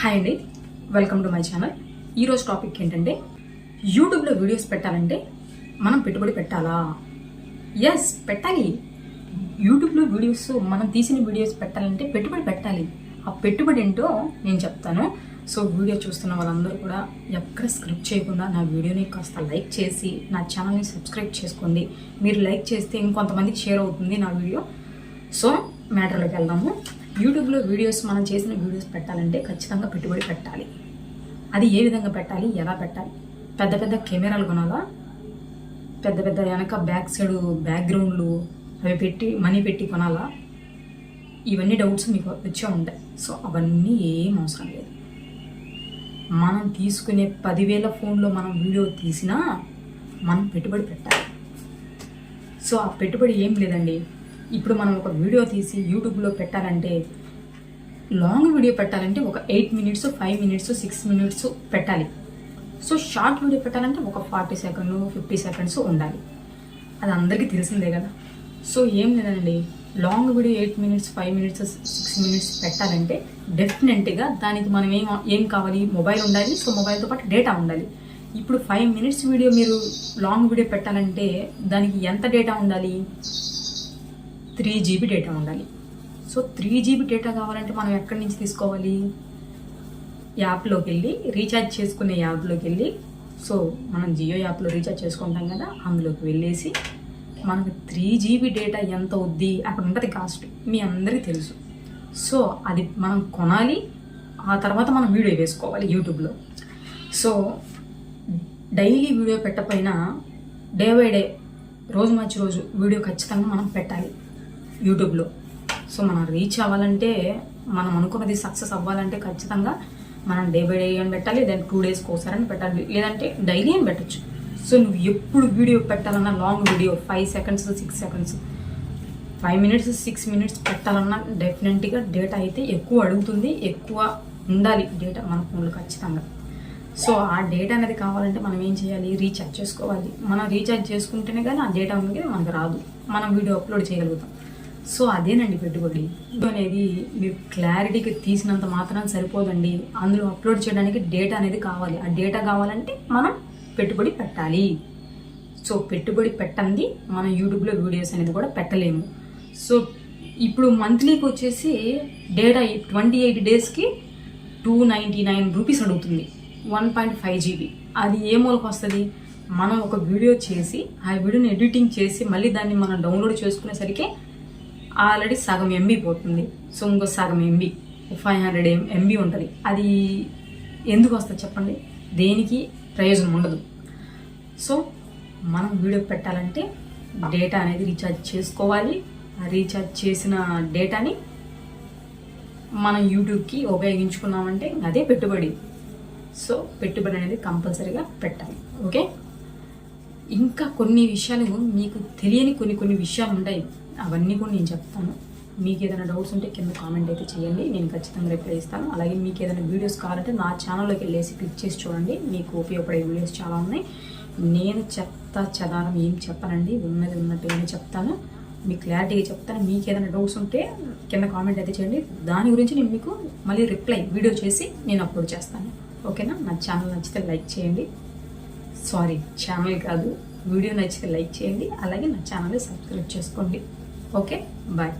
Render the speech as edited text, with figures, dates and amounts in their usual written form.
Hi అండి, welcome to my channel. ఈరోజు topic ఏంటంటే, యూట్యూబ్లో వీడియోస్ పెట్టాలంటే మనం పెట్టుబడి పెట్టాలా? ఎస్, పెట్టాలి. యూట్యూబ్లో వీడియోస్ మనం తీసిన వీడియోస్ పెట్టాలంటే పెట్టుబడి పెట్టాలి. ఆ పెట్టుబడి ఏంటో నేను చెప్తాను. సో వీడియో చూస్తున్న వాళ్ళందరూ కూడా ఎక్కడ స్క్రిప్ట్ చేయకుండా నా వీడియోని కాస్త లైక్ చేసి నా ఛానల్ని సబ్స్క్రైబ్ చేసుకోండి. మీరు లైక్ చేస్తే ఇంకొంతమందికి షేర్ అవుతుంది నా వీడియో. సో మ్యాటర్లోకి వెళ్దాము. యూట్యూబ్లో వీడియోస్ మనం చేసిన వీడియోస్ పెట్టాలంటే ఖచ్చితంగా పెట్టుబడి పెట్టాలి. అది ఏ విధంగా పెట్టాలి, ఎలా పెట్టాలి? పెద్ద పెద్ద కెమెరాలు కొనాలా? పెద్ద పెద్ద వెనక బ్యాక్ సైడ్ బ్యాక్గ్రౌండ్లు అవి పెట్టి మనీ పెట్టి కొనాలా? ఇవన్నీ డౌట్స్ మీకు వచ్చే ఉంటాయి. సో అవన్నీ ఏం అవసరం లేదు. మనం తీసుకునే 10,000 ఫోన్లో మనం వీడియో తీసినా మనం పెట్టుబడి పెట్టాలి. సో ఆ పెట్టుబడి ఏం లేదండి. ఇప్పుడు మనం ఒక వీడియో తీసి యూట్యూబ్లో పెట్టాలంటే, లాంగ్ వీడియో పెట్టాలంటే ఒక 8 మినిట్స్, 5 మినిట్స్, 6 మినిట్స్ పెట్టాలి. సో షార్ట్ వీడియో పెట్టాలంటే ఒక 40 సెకండ్లు, 50 సెకండ్స్ ఉండాలి. అది అందరికీ తెలిసిందే కదా. సో ఏం లేదండి, long video 8 minutes, 5 minutes, 6 minutes పెట్టాలంటే డెఫినెట్గా దానికి మనం ఏం కావాలి? మొబైల్ ఉండాలి. సో మొబైల్తో పాటు డేటా ఉండాలి. ఇప్పుడు 5 మినిట్స్ వీడియో మీరు లాంగ్ వీడియో పెట్టాలంటే దానికి ఎంత డేటా ఉండాలి? 3 GB డేటా ఉండాలి. సో 3 GB డేటా కావాలంటే మనం ఎక్కడి నుంచి తీసుకోవాలి? యాప్లోకి వెళ్ళి, రీఛార్జ్ చేసుకునే యాప్లోకి వెళ్ళి, సో మనం జియో యాప్లో రీఛార్జ్ చేసుకుంటాం కదా, అందులోకి వెళ్ళేసి మనకు 3 GB డేటా ఎంత అవుద్ది అక్కడ ఉంటుంది కాస్ట్, మీ అందరికీ తెలుసు. సో అది మనం కొనాలి. ఆ తర్వాత మనం వీడియో వేసుకోవాలి యూట్యూబ్లో. సో డైలీ వీడియో పెట్టకపోయినా డే బై డే, రోజు మార్చి రోజు వీడియో ఖచ్చితంగా మనం పెట్టాలి యూట్యూబ్లో. సో మనం రీచ్ అవ్వాలంటే, మనం అనుకున్నది సక్సెస్ అవ్వాలంటే ఖచ్చితంగా మనం డే బై డే అని పెట్టాలి. దాన్ని 2 డేస్కి ఒకసారి పెట్టాలి, లేదంటే డైలీ అని పెట్టచ్చు. సో నువ్వు ఎప్పుడు వీడియో పెట్టాలన్నా, long video 5 seconds, 6 seconds, 5 minutes, 6 minutes పెట్టాలన్నా డెఫినెట్గా డేటా అయితే ఎక్కువ అడుగుతుంది. ఎక్కువ ఉండాలి డేటా మన ఫోన్లో ఖచ్చితంగా. సో ఆ డేటా అనేది కావాలంటే మనం ఏం చేయాలి? రీఛార్జ్ చేసుకోవాలి. మనం రీఛార్జ్ చేసుకుంటేనే కానీ ఆ డేటా ఉంది మనకు రాదు, మనం వీడియో అప్లోడ్ చేయగలుగుతాం. సో అదేనండి పెట్టుబడి అనేది. మీరు క్లారిటీగా తీసినంత మాత్రం సరిపోదండి, అందులో అప్లోడ్ చేయడానికి డేటా అనేది కావాలి. ఆ డేటా కావాలంటే మనం పెట్టుబడి పెట్టాలి. సో పెట్టుబడి పెట్టండి మనం యూట్యూబ్లో వీడియోస్ అనేది కూడా పెట్టలేము. సో ఇప్పుడు మంత్లీకి వచ్చేసి డేటా 28 డేస్కి 299 రూపీస్ అడుగుతుంది, 1.5 GB. అది ఏ మూలకు వస్తుంది? మనం ఒక వీడియో చేసి ఆ వీడియోని ఎడిటింగ్ చేసి మళ్ళీ దాన్ని మనం డౌన్లోడ్ చేసుకునేసరికి ఆల్రెడీ సగం MB పోతుంది. సో ఇంకో సగం MB, 500 MB ఉంటుంది. అది ఎందుకు వస్తుంది చెప్పండి? దేనికి ప్రయోజనం ఉండదు. సో మనం వీడియో పెట్టాలంటే డేటా అనేది రీఛార్జ్ చేసుకోవాలి. ఆ రీఛార్జ్ చేసిన డేటాని మనం యూట్యూబ్కి ఉపయోగించుకున్నామంటే అదే పెట్టుబడి. సో పెట్టుబడి అనేది కంపల్సరీగా పెట్టాలి. ఓకే, ఇంకా కొన్ని విషయాలు మీకు తెలియని కొన్ని విషయాలు ఉంటాయి, అవన్నీ కూడా నేను చెప్తాను. మీకు ఏదైనా డౌట్స్ ఉంటే కింద కామెంట్ అయితే చేయండి, నేను ఖచ్చితంగా రిప్లై ఇస్తాను. అలాగే మీకు ఏదైనా వీడియోస్ కావాలంటే నా ఛానల్లోకి వెళ్ళేసి క్లిక్ చేసి చూడండి, మీకు ఉపయోగపడే వీడియోస్ చాలా ఉన్నాయి. నేను చెదారం ఏం చెప్పనండి, ఉన్నది ఉన్నట్టుగానే చెప్తాను, మీకు క్లారిటీగా చెప్తాను. మీకు ఏదైనా డౌట్స్ ఉంటే కింద కామెంట్ అయితే చేయండి, దాని గురించి నేను మీకు మళ్ళీ రిప్లై వీడియో చేసి నేను అప్లోడ్ చేస్తాను. ఓకేనా? నా ఛానల్ నచ్చితే లైక్ చేయండి. సారీ, ఛానల్ కాదు, వీడియో నచ్చితే లైక్ చేయండి. అలాగే నా ఛానల్ని సబ్స్క్రైబ్ చేసుకోండి. Okay, bye.